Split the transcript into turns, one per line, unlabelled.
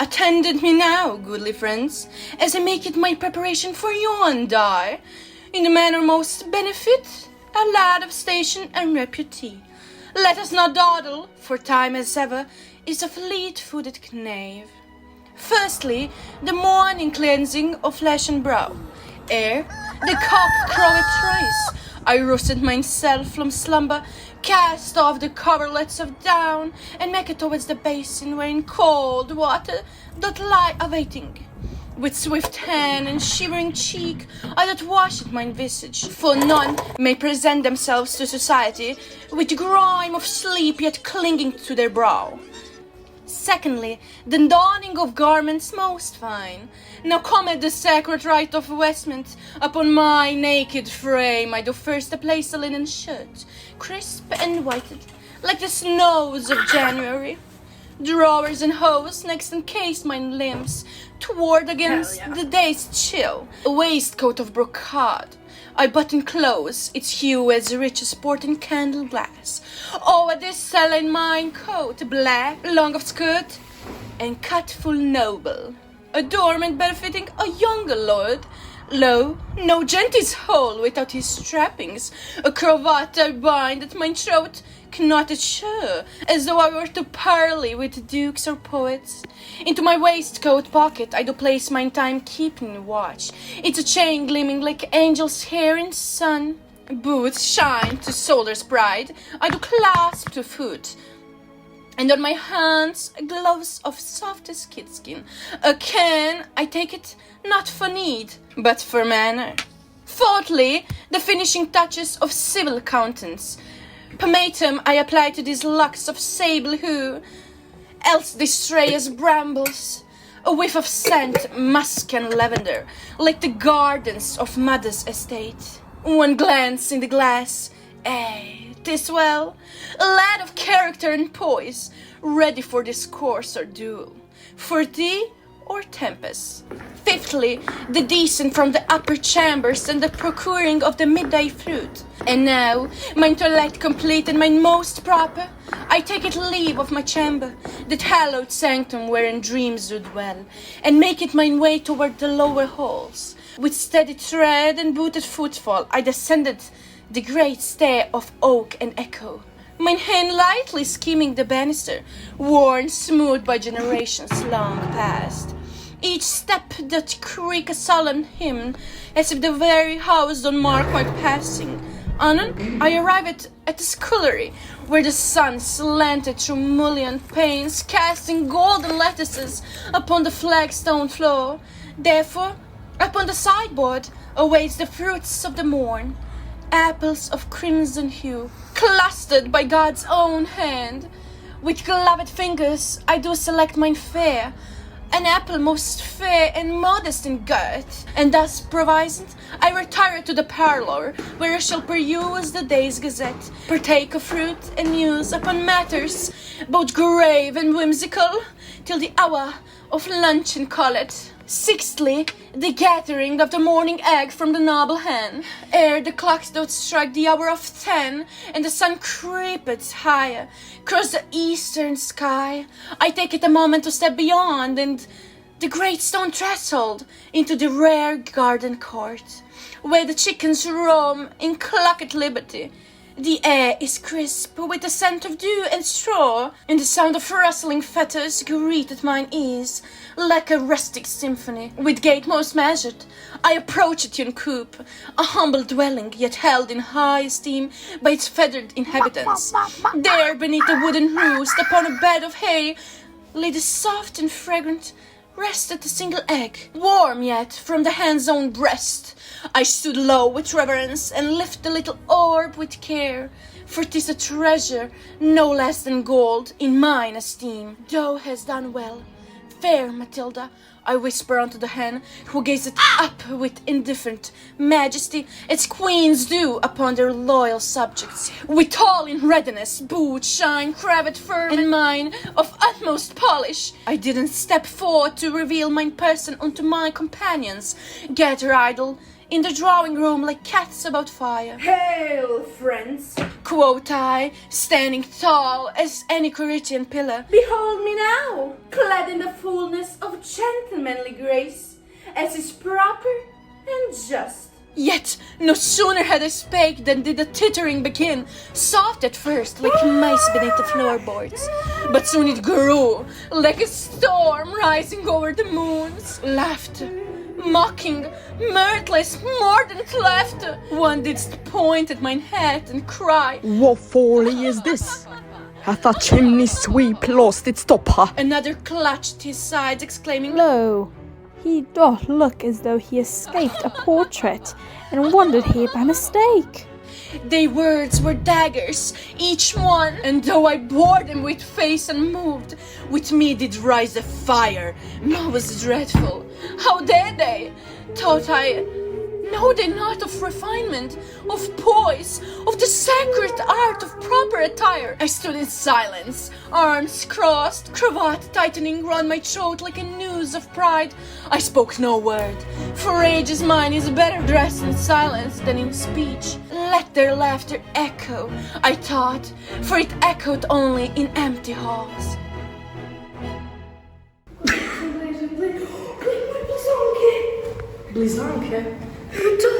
Attend me now, goodly friends, as I make it my preparation for yon die, in the manner most benefit, a lad of station and repute. Let us not dawdle, for time as ever is a fleet-footed knave. Firstly, the morning cleansing of flesh and brow. Ere the cock crowed thrice, I roused myself from slumber, cast off the coverlets of down, and make it towards the basin wherein cold water doth lie awaiting. With swift hand and shivering cheek, I doth wash it mine visage, for none may present themselves to society with the grime of sleep yet clinging to their brow. Secondly, the donning of garments most fine. Now cometh the sacred rite of vestment. Upon my naked frame I do first place a linen shirt, crisp and whited, like the snows of January. Drawers and hose next encase mine limbs, toward against the day's chill. A waistcoat of brocade I button close, its hue as rich as port and candle glass. Over this saline mine coat, black, long of skirt, and cut full noble, adornment befitting a younger lord. Lo, no gentle's whole without his trappings, a cravat I bind at mine throat, knotted sure, as though I were to parley with dukes or poets. Into my waistcoat pocket I do place mine time-keeping watch. It's a chain gleaming like angel's hair in sun. Boots shine to soldier's pride, I do clasp to foot. And on my hands gloves of softest kidskin. A can, I take it not for need, but for manner. Fourthly, the finishing touches of civil countenance. Pomatum I apply to these locks of sable hue, else they stray as brambles. A whiff of scent, musk and lavender, like the gardens of mother's estate. One glance in the glass, 'tis well, a lad of character and poise, ready for discourse or duel, for thee or tempest. Fifthly, the decent from the upper chambers and the procuring of the midday fruit. And now, mine toilette complete and mine most proper, I take it leave of my chamber, that hallowed sanctum wherein dreams do dwell, and make it mine way toward the lower halls. With steady tread and booted footfall I descended the great stair of oak and echo, mine hand lightly skimming the banister, worn smooth by generations long past. Each step doth creak a solemn hymn, as if the very house don't mark my passing. Anon I arrive at the scullery, where the sun slanted through mullioned panes, casting golden lattices upon the flagstone floor. Therefore, upon the sideboard awaits the fruits of the morn, apples of crimson hue, clustered by God's own hand. With gloved fingers I do select mine fare, an apple most fair and modest in girth, and thus provisioned, I retire to the parlour, where I shall peruse the day's gazette, partake of fruit, and muse upon matters both grave and whimsical, till the hour of luncheon call it. Sixthly, the gathering of the morning egg from the noble hen. Ere the clocks doth strike the hour of 10, and the sun creepeth higher, cross the eastern sky, I take it a moment to step beyond, and the great stone threshold, into the rare garden court, where the chickens roam in clocked liberty. The air is crisp with the scent of dew and straw, and the sound of rustling fetters greeted mine ears, like a rustic symphony. With gait most measured, I approached yon coop, a humble dwelling, yet held in high esteem by its feathered inhabitants. There, beneath a wooden roost, upon a bed of hay, lay the soft and fragrant, rested a single egg, warm yet from the hen's own breast. I stood low with reverence, and lift the little orb with care, for 'tis a treasure no less than gold in mine esteem. Thou hast done well, fair Matilda, I whisper unto the hen, who gazeth up with indifferent majesty, as queens do upon their loyal subjects, with all in readiness, boot, shine, cravat firm, and mine of utmost polish. I didn't step forth to reveal mine person unto my companions, gather idle, in the drawing room like cats about fire.
Hail, friends!
Quoth I, standing tall as any Corinthian pillar.
Behold me now, clad in the fullness of gentlemanly grace, as is proper and just.
Yet no sooner had I spake than did the tittering begin, soft at first like mice beneath the floorboards, but soon it grew like a storm rising over the moons. Laughter, mocking, mirthless, mordant laughter. One didst point at mine head and cry,
"What folly is this? Hath a chimney sweep lost its stopper?"
Another clutched his sides, exclaiming,
Lo, he doth look as though he escaped a portrait, and wandered here by mistake.
They words were daggers, each one, and though I bore them with face unmoved, with me did rise a fire, most dreadful. How dare they? Thought I, know they not of refinement, of poise, of the sacred art of proper attire? I stood in silence, arms crossed, cravat tightening round my throat like a noose of pride. I spoke no word, for age is mine is better dressed in silence than in speech. Let their laughter echo, I thought, for it echoed only in empty halls.
Blizonke.
Blizonke?
To